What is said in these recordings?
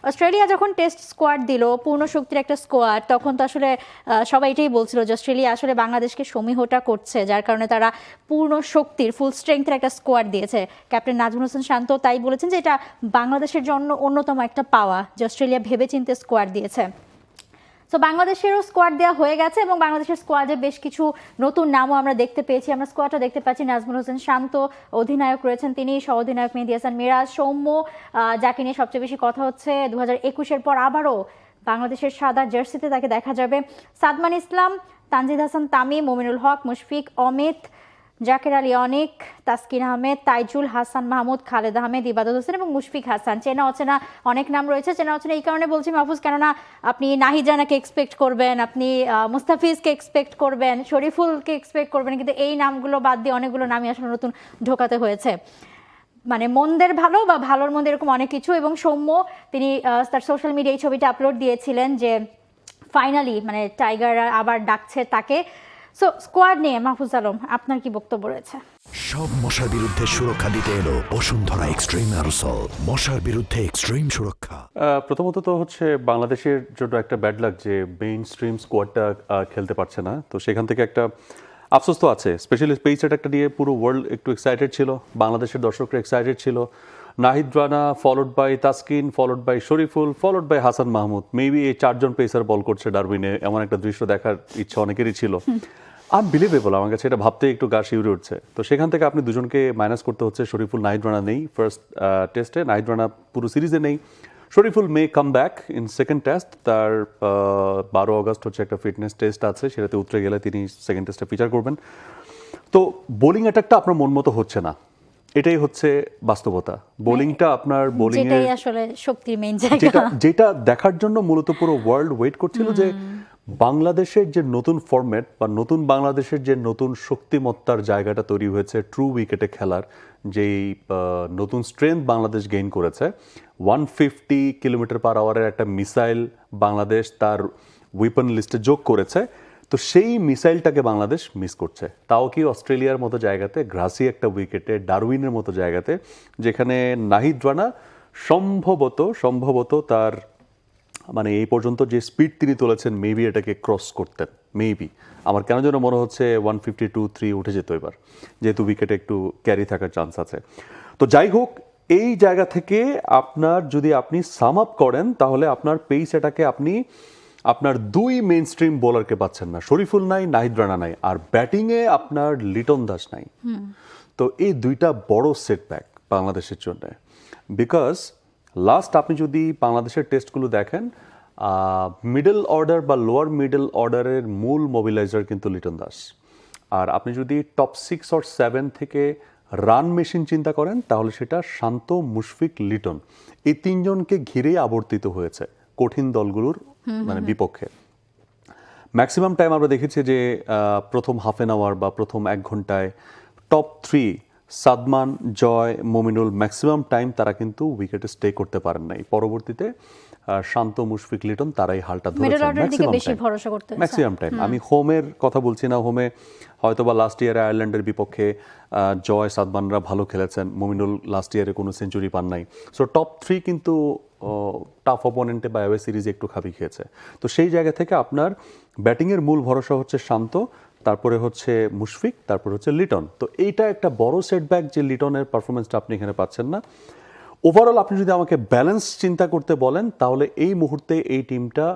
Australia যখন test squad দিল, পূর্ণ শক্তির একটা স্কোয়াড, তখন তো আসলে সবাই এটাই বলছিল যে অস্ট্রেলিয়া আসলে বাংলাদেশকে সমীহটা করছে, যার কারণে তারা পূর্ণ শক্তির ফুল স্ট্রেংথের একটা স্কোয়াড দিয়েছে। ক্যাপ্টেন নাজমুল হোসেন শান্ত তাই বলেছেন যে এটা বাংলাদেশের জন্য অন্যতম একটা পাওয়া যে অস্ট্রেলিয়া ভেবেচিন্তে স্কোয়াড দিয়েছে। তো বাংলাদেশেরও স্কোয়াড দেওয়া হয়ে গেছে এবং বাংলাদেশের স্কোয়াডে বেশ কিছু নতুন নামও আমরা দেখতে পেয়েছি। আমরা স্কোয়াডটা দেখতে পাচ্ছি, নাজমুল হোসেন শান্ত অধিনায়ক রয়েছেন, তিনি সহ অধিনায়ক মেহেদী হাসান মিরাজ, সৌম্য, যাকে নিয়ে সবচেয়ে বেশি কথা হচ্ছে 2021-এর পর আবারও বাংলাদেশের সাদা জার্সিতে তাকে দেখা যাবে। সাদমান ইসলাম, তানজিদ হাসান তামিম, মমিনুল হক, মুশফিক, অমিত, জাকের আলী অনেক, তাসকিন আহমেদ, তাইজুল হাসান মাহমুদ, খালেদ আহমেদ, ইবাদত হোসেন এবং মুশফিক হাসান। চেনা অচেনা অনেক নাম রয়েছে। চেনা অচেনা এই কারণে বলছি মাহফুজ, কেননা আপনি নাহিদ রানাকে এক্সপেক্ট করবেন, আপনি মুস্তাফিজকে এক্সপেক্ট করবেন, শরীফুলকে এক্সপেক্ট করবেন, কিন্তু এই নামগুলো বাদ দিয়ে অনেকগুলো নামই আসলে নতুন ঢোকাতে হয়েছে। মানে মন্দের ভালো বা ভালোর মন্দ এরকম অনেক কিছু। এবং সৌম্য, তিনি তার সোশ্যাল মিডিয়ায় ছবিটা আপলোড দিয়েছিলেন যে ফাইনালি মানে টাইগার আবার ডাকছে তাকে। সো স্কোয়াড নিয়ে মাহফুজ আলম, আপনার কি বক্তব্য রয়েছে? সব মশার বিরুদ্ধে সুরক্ষা দিতে এলো বসুন্ধরা এক্সট্রিম অ্যারোসল, মশার বিরুদ্ধে এক্সট্রিম সুরক্ষা। প্রথমত তো হচ্ছে বাংলাদেশের জন্য একটা ব্যাড লাক যে মেইন স্ট্রিম স্কোয়াডটা খেলতে পারছে না, তো সেখান থেকে একটা আফসোস তো আছে। স্পেশালি পেস অ্যাটাকটা নিয়ে পুরো ওয়ার্ল্ড একটু এক্সাইটেড ছিল, বাংলাদেশের দর্শকরা এক্সাইটেড ছিল। Nahid Rana followed by Taskin, followed by Shoriful, followed by Hasan Mahmud. Maybe এই 4 জন পেসার বল করছে ডারউইনে, এমন একটা দৃশ্য দেখার ইচ্ছা অনেকেরই ছিল। আনবিলিভেবল, আমার কাছে এটা ভাবতে একটু গা শিউরে উঠছে। তো সেখান থেকে আপনি দুজনকে মাইনাস করতে হচ্ছে। শরীফুল, নাহিদ রানা নেই ফার্স্ট টেস্টে, নাহিদ রানা পুরো সিরিজে নেই। Shoriful may come back in second test, তার 12 আগস্ট হচ্ছে একটা ফিটনেস টেস্ট আছে, সেটাতে উতরে গেলে তিনি সেকেন্ড টেস্টে ফিচার করবেন। তো বোলিং অ্যাটাকটা আপনার মন মতো হচ্ছে না, এটাই হচ্ছে বাস্তবতা। বোলিংটা আপনার বোলিং এর আসলে শক্তির মেইন জায়গা, যেটা দেখার জন্য মূলত পুরো ওয়ার্ল্ড ওয়েট করছিল যে বাংলাদেশের যে নতুন ফরম্যাট বা নতুন বাংলাদেশের যে নতুন শক্তিমত্তার জায়গাটা তৈরি হয়েছে ট্রু উইকেটে খেলার, যেই নতুন স্ট্রেংথ বাংলাদেশ গেইন করেছে। 150 কিলোমিটার পার আওয়ারের একটা মিসাইল বাংলাদেশ তার ওয়েপন লিস্টে যোগ করেছে। তো সেই মিসাইলটাকে বাংলাদেশ মিস করছে, তাও কি অস্ট্রেলিয়ার মতো জায়গাতে, গ্রাসি একটা উইকেটে, ডারউইনের মতো জায়গাতে, যেখানে নাহিদ রানা সম্ভবত তার মানে এই পর্যন্ত যে স্পিড তিনি তুলেছেন মেবি এটাকে ক্রস করতেন। মেবি আমার কেন যেন মনে হচ্ছে 152-3 উঠে যেত এবার, যেহেতু উইকেটে একটু ক্যারি থাকার চান্স আছে। তো যাই হোক, এই জায়গা থেকে আপনার যদি আপনি সাম আপ করেন তাহলে আপনার পেস এটাকে আপনি আপনার 2 মেইন স্ট্রিম বোলারকে পাচ্ছেন না, শরীফুল নাই, নাহিদ রানা নাই, আর ব্যাটিংয়ে আপনার লিটন দাস নাই। তো এই 2টা বড় সেটব্যাক বাংলাদেশের জন্য। বিকজ লাস্ট আপনি যদি বাংলাদেশের টেস্টগুলো দেখেন, মিডল অর্ডার বা লোয়ার মিডল অর্ডারের মূল মোবিলাইজার কিন্তু লিটন দাস। আর আপনি যদি টপ 6 or 7 থেকে রান মেশিন চিন্তা করেন তাহলে সেটা শান্ত, মুশফিক, লিটন, এই 3 জনকে ঘিরেই আবর্তিত হয়েছে কঠিন দলগুলোর মানে বিপক্ষে। ম্যাক্সিমাম টাইম আমরা দেখেছি যে প্রথম হাফ এন আওয়ার বা প্রথম 1 ঘন্টায় টপ 3 সাদমান, জয়, মমিনুল ম্যাক্সিমাম টাইম তারা কিন্তু উইকেটে স্টে করতে পারেন নাই। পরবর্তীতে শান্ত, মুশফিক, লিটন তারাই হালটা ধরেছেন ম্যাক্সিমাম টাইম। আমি হোমের কথা বলছি না, হোমে হয়তোবা লাস্ট ইয়ারে আয়ারল্যান্ডের বিপক্ষে জয়, সাদমানরা ভালো খেলেছেন, মমিনুল লাস্ট ইয়ারে কোনো সেঞ্চুরি পান নাই। সো টপ 3 কিন্তু টাফ অপোনেন্টে বা অ্যাওয়ে সিরিজে একটু খাবি খেয়েছে। তো সেই জায়গা থেকে আপনার ব্যাটিংয়ের মূল ভরসা হচ্ছে শান্ত, তারপরে হচ্ছে মুশফিক, তারপরে হচ্ছে লিটন। তো এইটা একটা বড় সেটব্যাক যে লিটনের পারফরমেন্সটা আপনি এখানে পাচ্ছেন না। ওভারঅল আপনি যদি আমাকে ব্যালেন্স চিন্তা করতে বলেন তাহলে এই মুহূর্তে এই টিমটা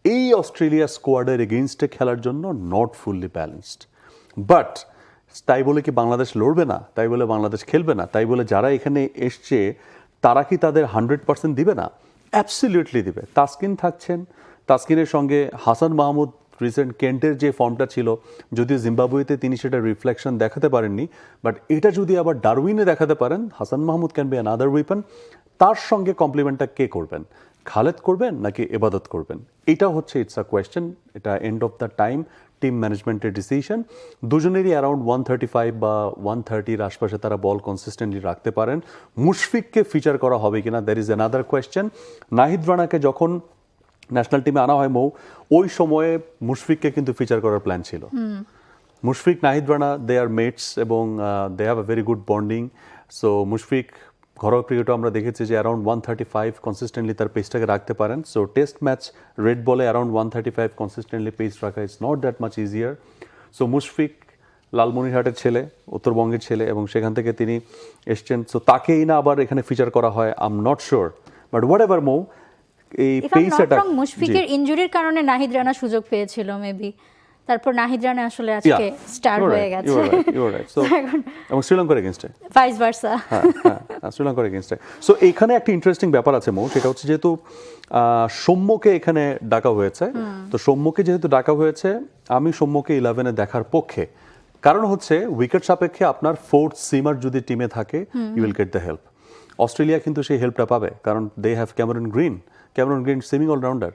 এই অস্ট্রেলিয়া স্কোয়াডের এগেইনস্টে খেলার জন্য নট ফুললি ব্যালেন্সড। বাট তাই বলে কি বাংলাদেশ লড়বে না? তাই বলে বাংলাদেশ খেলবে না? তাই বলে যারা এখানে এসছে তারা কি তাদের 100% দিবে না? অ্যাবসলিউটলি দিবে। তাসকিন থাকছেন, তাসকিনের সঙ্গে হাসান মাহমুদ রিসেন্ট কেন্টের যে ফর্মটা ছিল, যদিও জিম্বাবুয়েতে তিনি সেটা রিফ্লেকশন দেখাতে পারেননি, বাট এটা যদি আবার ডারউইনে দেখাতে পারেন, Hasan Mahmud can be another weapon. তার সঙ্গে কমপ্লিমেন্টটা কে করবেন? খালেদ করবেন নাকি এবাদত করবেন? এটা হচ্ছে ইটস আ কোয়েশ্চেন। এটা end of the time team ম্যানেজমেন্টের ডিসিশন। দুজনেরই অ্যারাউন্ড 135 বা 130-র আশপাশে তারা বল কনসিস্টেন্টলি রাখতে পারেন। মুশফিককে ফিচার করা হবে কিনা, there is another question. Nahid রানাকে যখন ন্যাশনাল টিমে আনা হয় ওই সময়ে মুশফিককে কিন্তু ফিচার করার প্ল্যান ছিল। Mushfiq, Nahid Rana, they are mates এবং they have a very good bonding. So Mushfiq ঘরোয়া ক্রিকেটে আমরা দেখেছি যে অ্যারাউন্ড 135 কনসিস্টেন্টলি তার পেসটাকে রাখতে পারেন। সো টেস্ট ম্যাচ রেড বলে অ্যারাউন্ড 135 কনসিস্টেন্টলি পেস রাখা it's not that much easier. So Mushfiq লালমনিরহাটের ছেলে, উত্তরবঙ্গের ছেলে, এবং সেখান থেকে তিনি এসছেন। সো তাকেই না আবার এখানে ফিচার করা হয়, I am not sure, but whatever মো, এই পেস অ্যাটাক। মুশফিকের ইনজুরির কারণে নাহিদ রানা সুযোগ পেয়েছিল মেবি, তারপর নাহিদ রানা আসলে আজকে স্টার হয়ে গেছে। এবং শ্রীলঙ্কার এগেইনস্টে, ভাইস ভার্সা। হ্যাঁ শ্রীলঙ্কার এগেইনস্টে। সো এখানে একটা ইন্টারেস্টিং ব্যাপার আছে মৌ, সেটা হচ্ছে যেহেতু সৌম্যকে এখানে ডাকা হয়েছে, তো সৌম্যকে যেহেতু ডাকা হয়েছে, আমি সৌম্যকে 11-এ দেখার পক্ষে। কারণ হচ্ছে উইকেট সাপেক্ষে আপনার ফোর্থ সিমার যদি টিমে থাকে, you will get the help. Australia কিন্তু সেই হেল্পটা পাবে, কারণ they have Cameron Green seaming allrounder.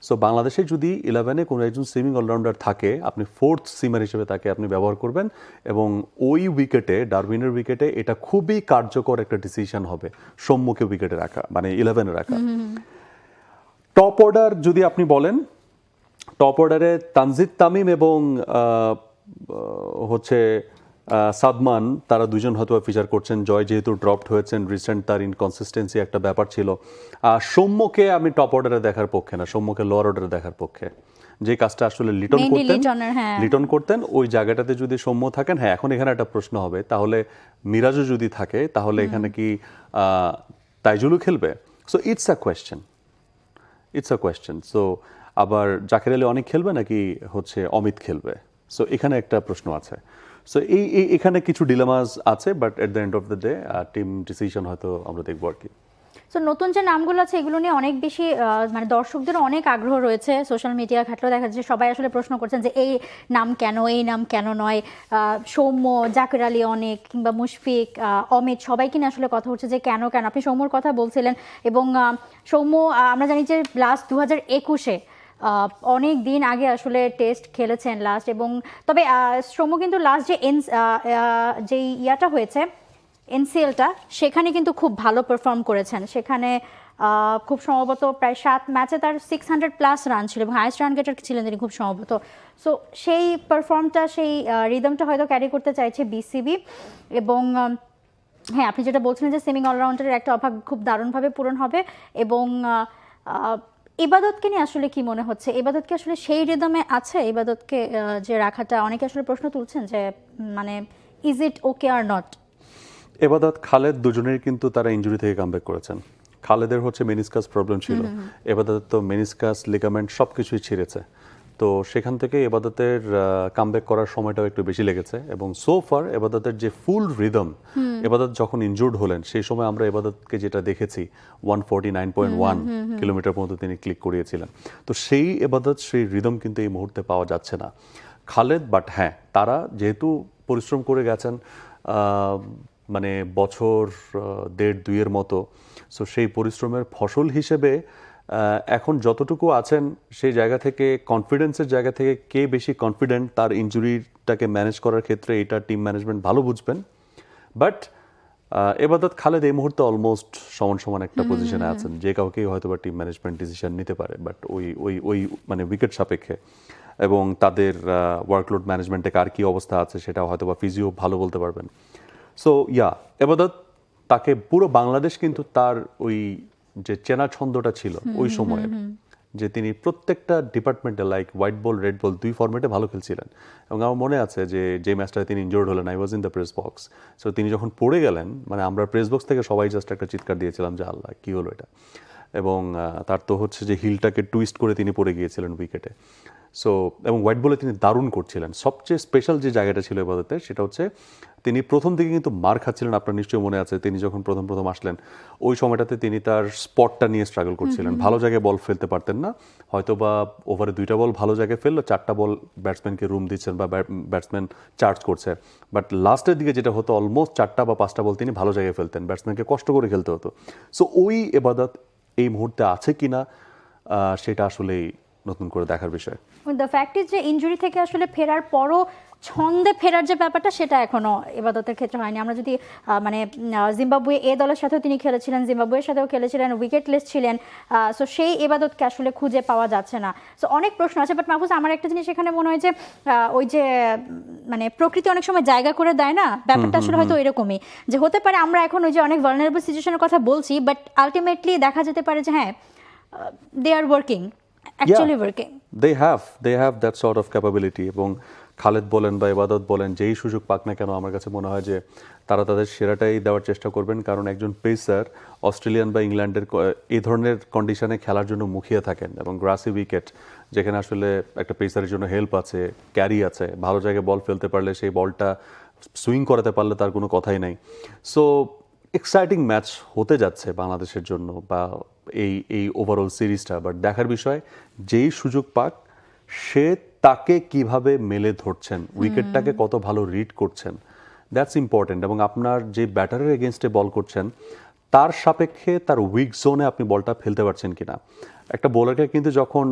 So বাংলাদেশে যদি 11-এ কোনো একজন সুইমিং অলরাউন্ডার থাকে, আপনি ফোর্থ সিমার হিসেবে তাকে আপনি ব্যবহার করবেন, এবং ওই উইকেটে, ডারউইনের উইকেটে, এটা খুবই কার্যকর একটা ডিসিশন হবে সৌম্যকে উইকেটে রাখা, মানে 11-এ রাখা। টপ অর্ডার যদি আপনি বলেন, টপ অর্ডারে তানজিদ তামিম এবং হচ্ছে সাদমান, তারা দুজন হয়তো ফিচার করছেন। জয় যেহেতু ড্রপড হয়েছেন রিসেন্ট, তার ইনকনসিস্টেন্সি একটা ব্যাপার ছিল। সৌম্যকে আমি টপ অর্ডারে দেখার পক্ষে না, সৌম্যকে লোয়ার অর্ডারে দেখার পক্ষে। যে কাজটা আসলে লিটন করতেন, ওই জায়গাটাতে যদি সৌম্য থাকেন, হ্যাঁ এখন এখানে একটা প্রশ্ন হবে, তাহলে মিরাজও যদি থাকে, তাহলে এখানে কি তাইজুলও খেলবে? So it's a question. So আবার জাকের আলী অনেক খেলবে নাকি হচ্ছে অমিত খেলবে? সো এখানে একটা প্রশ্ন আছে। সো এখানে কিছু ডিলেমাস আছে, but at the end of the day team decision হয়তো আমরা দেখবো আর কি। সো নতুন যে নামগুলো আছে এগুলো নিয়ে অনেক বেশি মানে দর্শকদের অনেক আগ্রহ রয়েছে। সোশ্যাল মিডিয়া ঘাটলেও দেখা যাচ্ছে সবাই আসলে প্রশ্ন করছেন যে এই নাম কেন নয়। সৌম্য, জাকের আলী অনেক, কিংবা মুশফিক, অমিত, সবাই কিনে আসলে কথা হচ্ছে যে কেন। আপনি সৌম্যর কথা বলছিলেন, এবং সৌম্য আমরা জানি যে লাস্ট 2021-এ অনেক দিন আগে আসলে টেস্ট খেলেছেন লাস্ট, এবং তবে সৌম্য কিন্তু লাস্ট যে ইয়াটা হয়েছে এনসিএলটা, সেখানে কিন্তু খুব ভালো পারফর্ম করেছেন। সেখানে খুব সম্ভবত প্রায় 7 ম্যাচে তার 600+ রান ছিল, এবং হাইয়েস্ট রান গেটার ছিলেন তিনি খুব সম্ভবত। সো সেই পারফর্মটা, সেই রিদমটা হয়তো ক্যারি করতে চাইছে বিসিবি। এবং হ্যাঁ, আপনি যেটা বলছিলেন যে সুইমিং অলরাউন্ডারের একটা অভাব খুব দারুণভাবে পূরণ হবে। এবং ইবাদতকে নিয়ে আসলে কি মনে হচ্ছে? ইবাদতকে আসলে সেই রিদমে আছে? ইবাদতকে যে রাখাটা, অনেকে আসলে প্রশ্ন তুলছেন যে মানে is it okay are not? এবাদত, খালেদ দুজনেই কিন্তু তারা ইনজুরি থেকে কামব্যাক করেছেন। খালেদের হচ্ছে মেনিসকাস প্রবলেম ছিল, এবাদত তো মেনিসকাস, লিগামেন্ট সব কিছুই ছিঁড়েছে। তো সেখান থেকে এবাদতের কামব্যাক করার সময়টাও একটু বেশি লেগেছে। এবং সো ফার এবাদতের যে ফুল রিদম, এবাদত যখন ইনজুর্ড হলেন সেই সময় আমরা এবাদতকে যেটা দেখেছি 149.1 কিলোমিটার পর্যন্ত তিনি ক্লিক করিয়েছিলেন। তো সেই এবাদত, সেই রিদম কিন্তু এই মুহূর্তে পাওয়া যাচ্ছে না খালেদ। বাট হ্যাঁ, তারা যেহেতু পরিশ্রম করে গেছেন মানে বছর 1.5-2 মতো, সো সেই পরিশ্রমের ফসল হিসেবে এখন যতটুকু আছেন সেই জায়গা থেকে, কনফিডেন্সের জায়গা থেকে, কে বেশি কনফিডেন্ট তার ইনজুরিটাকে ম্যানেজ করার ক্ষেত্রে, এটা টিম ম্যানেজমেন্ট ভালো বুঝবেন। বাট এবাদত খালেদ এই মুহূর্তে অলমোস্ট সমান একটা পজিশনে আছেন, যে কাউকেই হয়তো বা টিম ম্যানেজমেন্ট ডিসিশন নিতে পারে, বাট ওই মানে উইকেট সাপেক্ষে এবং তাদের ওয়ার্কলোড ম্যানেজমেন্টে কার কী অবস্থা আছে সেটা হয়তো বা ফিজিও ভালো বলতে পারবেন। সো এবাদত, তাকে পুরো বাংলাদেশ কিন্তু তার ওই যে চেনা ছন্দটা ছিল ওই সময়ে, যে তিনি প্রত্যেকটা ডিপার্টমেন্টে like white ball, red ball, 2 ফরম্যাটে ভালো খেলছিলেন। এবং আমার মনে আছে যে ম্যাচটায় তিনি ইনজোর্ড হলেন, I was in the press box. So তিনি যখন পড়ে গেলেন, মানে আমরা প্রেস বক্স থেকে সবাই জাস্ট একটা চিৎকার দিয়েছিলাম যে আল্লাহ কী হলো এটা। এবং তার তো হচ্ছে যে হিলটাকে টুইস্ট করে তিনি পড়ে গিয়েছিলেন উইকেটে। সো এবং হোয়াইট বলে তিনি দারুণ করছিলেন। সবচেয়ে স্পেশাল যে জায়গাটা ছিল এবাদতের, সেটা হচ্ছে তিনি প্রথম দিকে কিন্তু মার খাচ্ছিলেন। আপনার নিশ্চয়ই মনে আছে, তিনি যখন প্রথম আসলেন ওই সময়টাতে তিনি তার স্পটটা নিয়ে স্ট্রাগল করছিলেন। ভালো জায়গায় বল ফেলতে পারতেন না, হয়তো বা ওভারে 2টা বল ভালো জায়গায় ফেললো, 4টা বল ব্যাটসম্যানকে রুম দিচ্ছেন বা ব্যাটসম্যান চার্জ করছে। বাট লাস্টের দিকে যেটা হতো, অলমোস্ট 4টা বা 5টা বল তিনি ভালো জায়গায় ফেলতেন, ব্যাটসম্যানকে কষ্ট করে খেলতে হতো। সো ওই এবাদত এই মুহূর্তে আছে কিনা সেটা আসলেই নতুন করে দেখার বিষয়। দ্য ফ্যাক্ট ইজ যে ইনজুরি থেকে আসলে ফেরার পরও ছন্দে ফেরার যে ব্যাপারটা সেটা এখনো এবাদতের ক্ষেত্রে হয়নি। আমরা যদি মানে জিম্বাবুয়ে এ দলের সাথেও তিনি খেলেছিলেন, জিম্বাবুয়ের সাথেও খেলেছিলেন, উইকেটলেস ছিলেন, সো সেই এবাদতকে আসলে খুঁজে পাওয়া যাচ্ছে না। সো অনেক প্রশ্ন আছে, বাট মাহফুজ আমার একটা জিনিস এখানে মনে হয় যে ওই যে মানে প্রকৃতি অনেক সময় জায়গা করে দেয় না, ব্যাপারটা আসলে হয়তো এরকমই যে হতে পারে আমরা এখন ওই যে অনেক ভালনারেবল সিচুয়েশনের কথা বলছি, বাট আলটিমেটলি দেখা যেতে পারে যে হ্যাঁ they are working, actually working. they have that sort of capability এবং খালেদ বলেন বা ইবাদত বলেন যেই সুযোগ পাক না কেন আমার কাছে মনে হয় যে তারা তাদের সেরাটাই দেওয়ার চেষ্টা করবেন, কারণ একজন পেসার অস্ট্রেলিয়ান বা ইংল্যান্ডের এই ধরনের কন্ডিশনে খেলার জন্য মুখিয়ে থাকেন এবং গ্রাসি উইকেট যেখানে আসলে একটা পেসারের জন্য হেল্প আছে, ক্যারি আছে, ভালো জায়গায় বল ফেলতে পারলে সেই বলটা সুইং করাতে পারলে তার কোনো কথাই নাই। সো এক্সাইটিং ম্যাচ হতে যাচ্ছে বাংলাদেশের জন্য বা এই ওভারঅল সিরিজটা, বাট দেখার বিষয় যেই সুযোগ পাক সে তাকে কিভাবে মেলে ধরছেন, উইকেটটাকে কত ভালো রিড করছেন, দ্যাটস ইম্পর্টেন্ট। এবং আপনার যে ব্যাটারের এগেনস্টে বল করছেন তার সাপেক্ষে তার উইক জোনে আপনি বলটা ফেলতে পারছেন কিনা। একটা বোলারকে কিন্তু যখন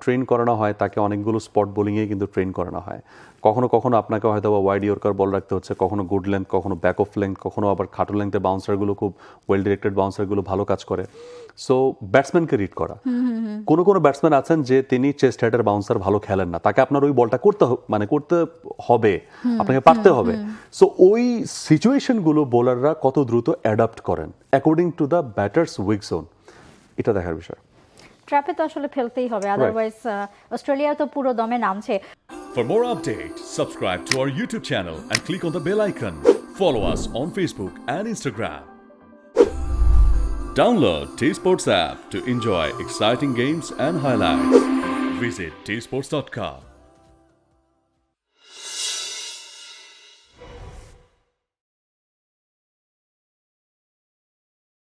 ট্রেন করানো হয় তাকে অনেকগুলো স্পট বোলিংয়ে কিন্তু ট্রেন করানো হয়। কখনো কখনো আপনাকে হয়তো বা ওয়াইড ইয়র্কার বল রাখতে হচ্ছে, কখনো গুড লেন্থ, কখনো ব্যাক অফ লেন্থ, কখনো আবার খাটো লেন্থে বাউন্সারগুলো খুব ওয়েল ডিরেক্টেড বাউন্সারগুলো ভালো কাজ করে। সো ব্যাটসম্যানকে রিড করা, কোনো কোনো ব্যাটসম্যান আছেন যে তিনি চেস্ট হেডের বাউন্সার ভালো খেলেন না, তাকে আপনার ওই বলটা করতে হবে, আপনাকে পারতে হবে। সো ওই সিচুয়েশনগুলো বোলাররা কত দ্রুত অ্যাডাপ্ট করেন according to the batters week zone, এটা দেখার বিষয়। ট্র্যাপে তো আসলে ফেলতেই হবে, আদারওয়াইজ অস্ট্রেলিয়া তো পুরো দমে নামছে। For more updates, subscribe to our YouTube channel and click on the bell icon. Follow us on Facebook and Instagram. Download T-Sports app to enjoy exciting games and highlights. Visit tsports.com.